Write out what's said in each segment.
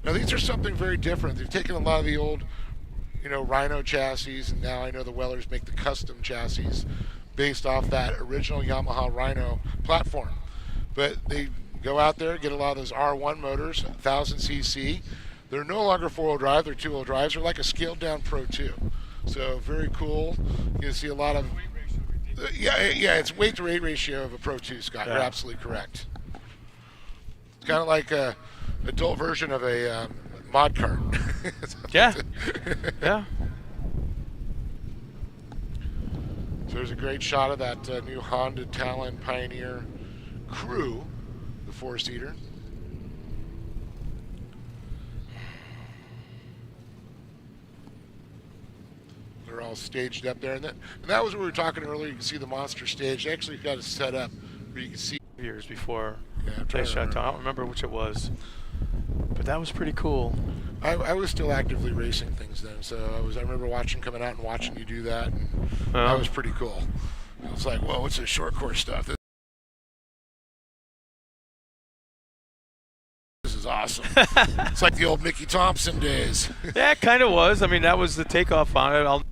Now these are something very different. They've taken a lot of the old, Rhino chassis, and now I know the Wellers make the custom chassis based off that original Yamaha Rhino platform. But they go out there, get a lot of those R1 motors, 1000cc. They're no longer four-wheel drive, they're two-wheel drives. They're like a scaled-down Pro 2. So very cool. You can see a lot of... yeah, it's weight to rate ratio of a Pro 2, Scott. Yeah. You're absolutely correct. It's kind of like a adult version of a mod cart. Yeah. Yeah. So there's a great shot of that new Honda Talon Pioneer Crew, the four-seater. They're all staged up there, and that was what we were talking earlier. You can see the monster stage. They actually got it set up where you can see. Years before they shut down. I don't remember which it was, but that was pretty cool. I was still actively racing things then, so I remember coming out and watching you do that, and that was pretty cool. It was like, whoa, what's this short course stuff? This is awesome. It's like the old Mickey Thompson days. Yeah, it kind of was. I mean, that was the takeoff on it.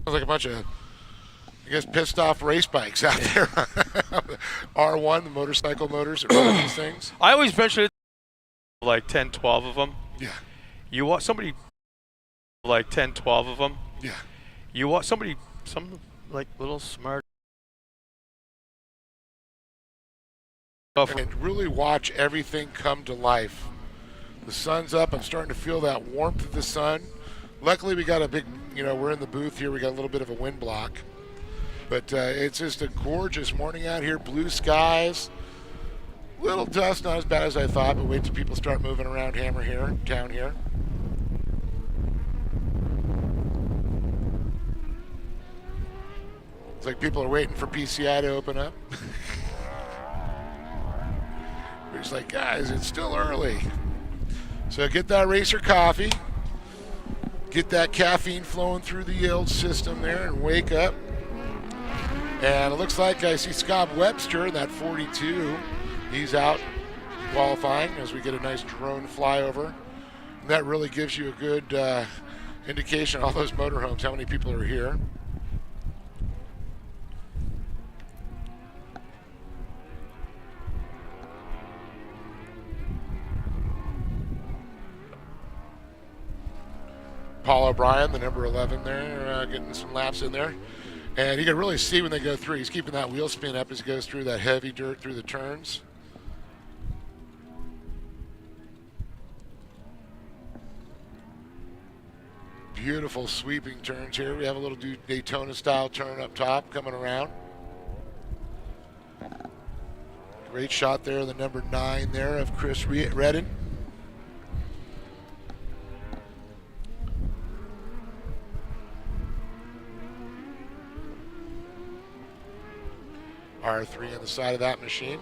Sounds like a bunch of, I guess, pissed off race bikes out there. R1, the motorcycle motors that run these things. I always mentioned like 10, 12 of them. Yeah. You want somebody like 10, 12 of them. Yeah. You want some like little smart. And really watch everything come to life. The sun's up. I'm starting to feel that warmth of the sun. Luckily, we got a big, we're in the booth here. We got a little bit of a wind block. But it's just a gorgeous morning out here. Blue skies. Little dust, not as bad as I thought, but wait till people start moving around town here. It's like people are waiting for PCI to open up. We're just like, guys, it's still early. So get that racer coffee. Get that caffeine flowing through the old system there and wake up. And it looks like I see Scott Webster in that 42. He's out qualifying as we get a nice drone flyover. And that really gives you a good indication of all those motorhomes, how many people are here. Paul O'Brien, the number 11 there, getting some laps in there. And you can really see when they go through. He's keeping that wheel spin up as he goes through that heavy dirt through the turns. Beautiful sweeping turns here. We have a little Daytona-style turn up top coming around. Great shot there, the number 9 there of Chris Redden. R3 on the side of that machine.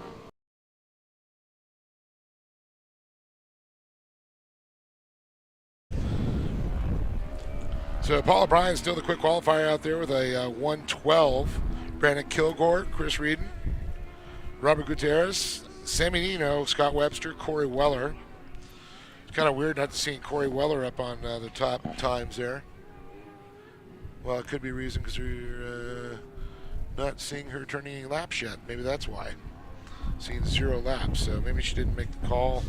So Paul O'Brien's still the quick qualifier out there with a 112. Brandon Kilgore, Chris Reedon, Robert Gutierrez, Sammy Nino, Scott Webster, Corey Weller. It's kind of weird not seeing Corey Weller up on the top times there. Well, it could be a reason because we're not seeing her turning any laps yet. Maybe that's why. Seeing 0 laps, so maybe she didn't make the call.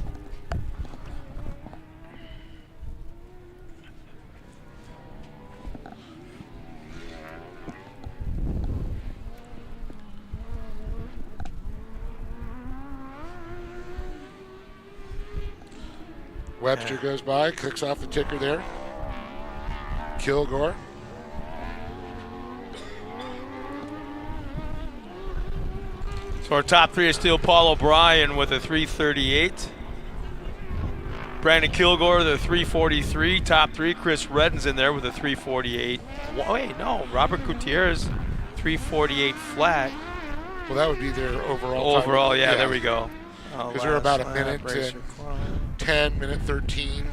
Webster goes by, clicks off the ticker there. Kilgore. So our top 3 is still Paul O'Brien with a 3:38. Brandon Kilgore, the 3:43. Top 3, Chris Redden's in there with a 3:48. Wait, no, Robert Gutierrez, 3:48 flat. Well, that would be their overall time. Overall, yeah, there we go. Because they're about a minute and 10, minute 13.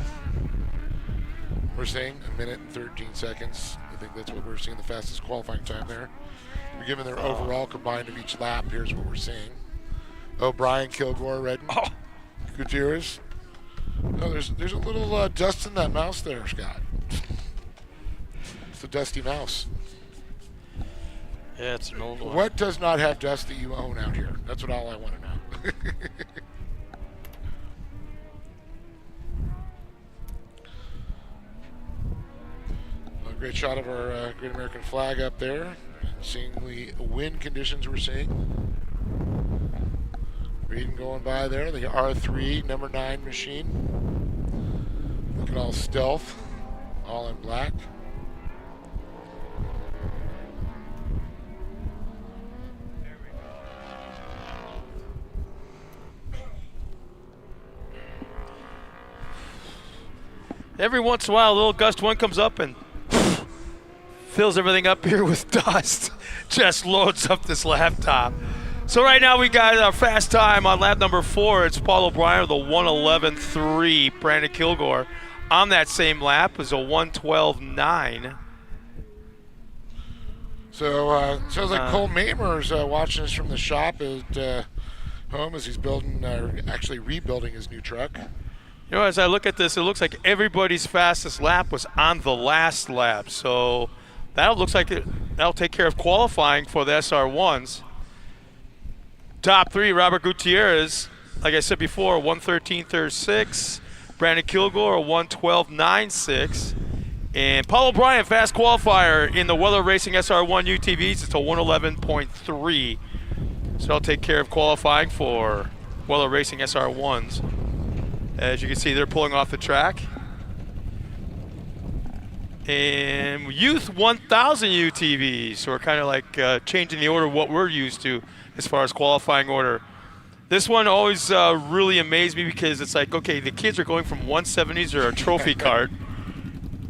We're saying a minute and 13 seconds. I think that's what we're seeing, the fastest qualifying time there. We're given their overall combined of each lap. Here's what we're seeing. O'Brien, Kilgore, Redden, Gutierrez. Oh, there's a little dust in that mouse there, Scott. It's a dusty mouse. Yeah, it's an old one. What does not have dust that you own out here? That's what all I want to know. A great shot of our Great American flag up there. Seeing the wind conditions we're seeing. Reading going by there, the R3 number 9 machine. Looking all stealth, all in black. Every once in a while, a little gust of wind comes up and fills everything up here with dust. Just loads up this laptop. So right now we got our fast time on lap number 4. It's Paul O'Brien with a 1:11.3. Brandon Kilgore on that same lap is a 1:12.9. So sounds like Cole Mamer's watching us from the shop at home as he's building, actually rebuilding his new truck. You know, as I look at this, it looks like everybody's fastest lap was on the last lap. So that looks like that'll take care of qualifying for the SR1s. Top 3, Robert Gutierrez, like I said before, 1:13.36. Brandon Kilgore, a 1:12.96. And Paul O'Brien, fast qualifier in the Weller Racing SR1 UTVs. It's a 1:11.3. So that'll take care of qualifying for Weller Racing SR1s. As you can see, they're pulling off the track. And Youth 1000 UTVs. So we're kind of like changing the order of what we're used to as far as qualifying order. This one always really amazed me because it's like, okay, the kids are going from 170s or a trophy cart,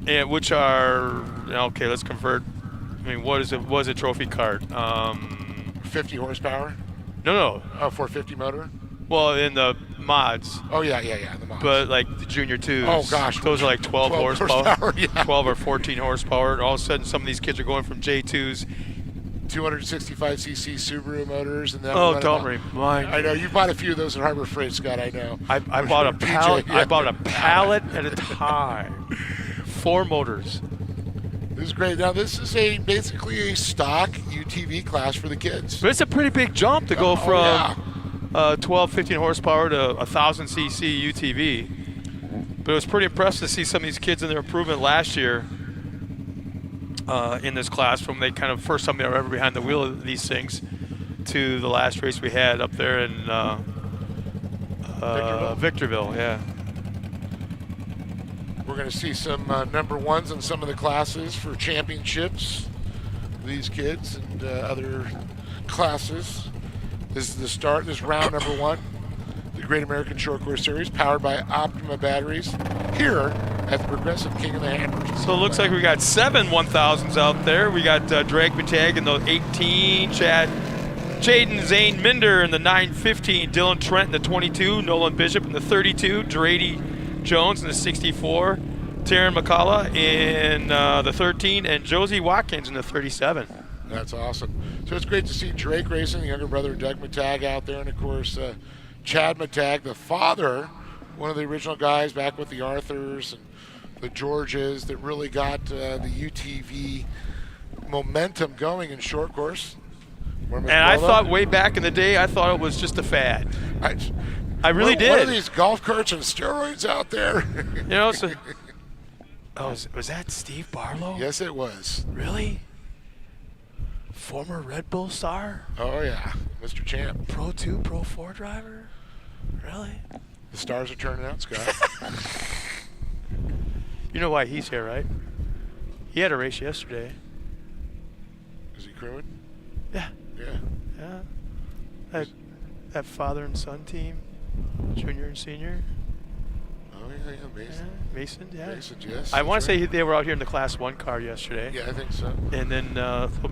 and which are, okay, let's convert. I mean, what is it? What is a trophy cart? 50 horsepower? No. Oh, 450 motor? Well, in the mods. Oh, yeah, the mods. But like the Junior 2s. Oh, gosh. Those are like 12 horsepower. Yeah. 12 or 14 horsepower. And all of a sudden, some of these kids are going from J2s. 265cc Subaru motors. And then don't remind me. I know. You bought a few of those at Harbor Freight, Scott, I know. I bought a pallet. I bought a pallet at a time. 4 motors. This is great. Now, this is basically a stock UTV class for the kids. But it's a pretty big jump to go from 12, 15 horsepower to 1,000cc UTV. But it was pretty impressive to see some of these kids in their improvement last year in this class, from the kind of first time they were ever behind the wheel of these things to the last race we had up there in Victorville. Yeah. We're going to see some number 1s in some of the classes for championships. These kids and other classes. This is the start. This is round number 1. The Great American Short Course Series, powered by Optima batteries, here at the Progressive King of the Hammers. So it looks like we got 7 1000s out there. We got Drake Matag in the 18, Jaden Zane Minder in the 915, Dylan Trent in the 22, Nolan Bishop in the 32, Drady Jones in the 64, Taryn McCullough in the 13, and Josie Watkins in the 37. That's awesome. So it's great to see Drake racing, the younger brother of Doug Matag out there, and of course Chad Matag, the father, one of the original guys back with the Arthurs and the Georges that really got the UTV momentum going in short course. And I thought way back in the day, I thought it was just a fad. I really did. What are these golf carts and steroids out there? So. Was that Steve Barlow? Yes, it was. Really? Former Red Bull star? Oh, yeah. Mr. Champ. Pro 2, Pro 4 driver? Really? The stars are turning out, Scott. You know why he's here, right? He had a race yesterday. Is he crewing? Yeah. Yeah. Yeah. That father and son team, junior and senior. Oh, yeah, Mason. Yeah, Mason, yeah. Mason, yes. I want to right. say they were out here in the Class 1 car yesterday. Yeah, I think so. And then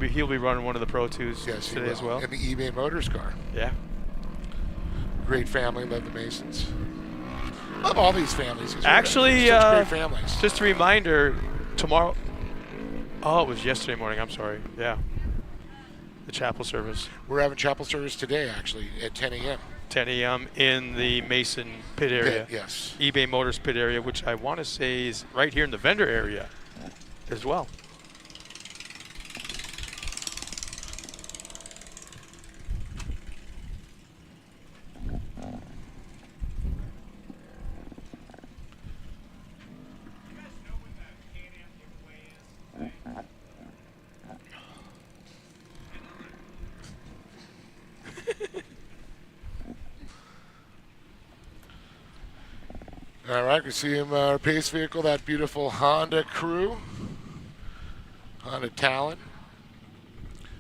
he'll be running one of the Pro 2s Yes, he today will. as well. And the eBay Motors car. Yeah. Great family, love the Masons. Love all these families. These are Actually, such great families. just a reminder, tomorrow. Oh, it was yesterday morning. I'm sorry. Yeah. The chapel service. We're having chapel service today, actually, at 10 a.m. 10 a.m. in the Mason pit area. Yes. eBay Motors pit area, which I want to say is right here in the vendor area as well. All right, we see him, our pace vehicle, that beautiful Honda Crew, Honda Talon.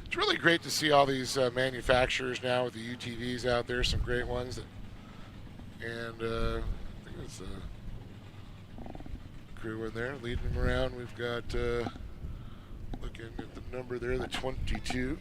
It's really great to see all these manufacturers now with the UTVs out there, some great ones. And I think it's a crew in there leading them around. We've got, looking at the number there, the 22.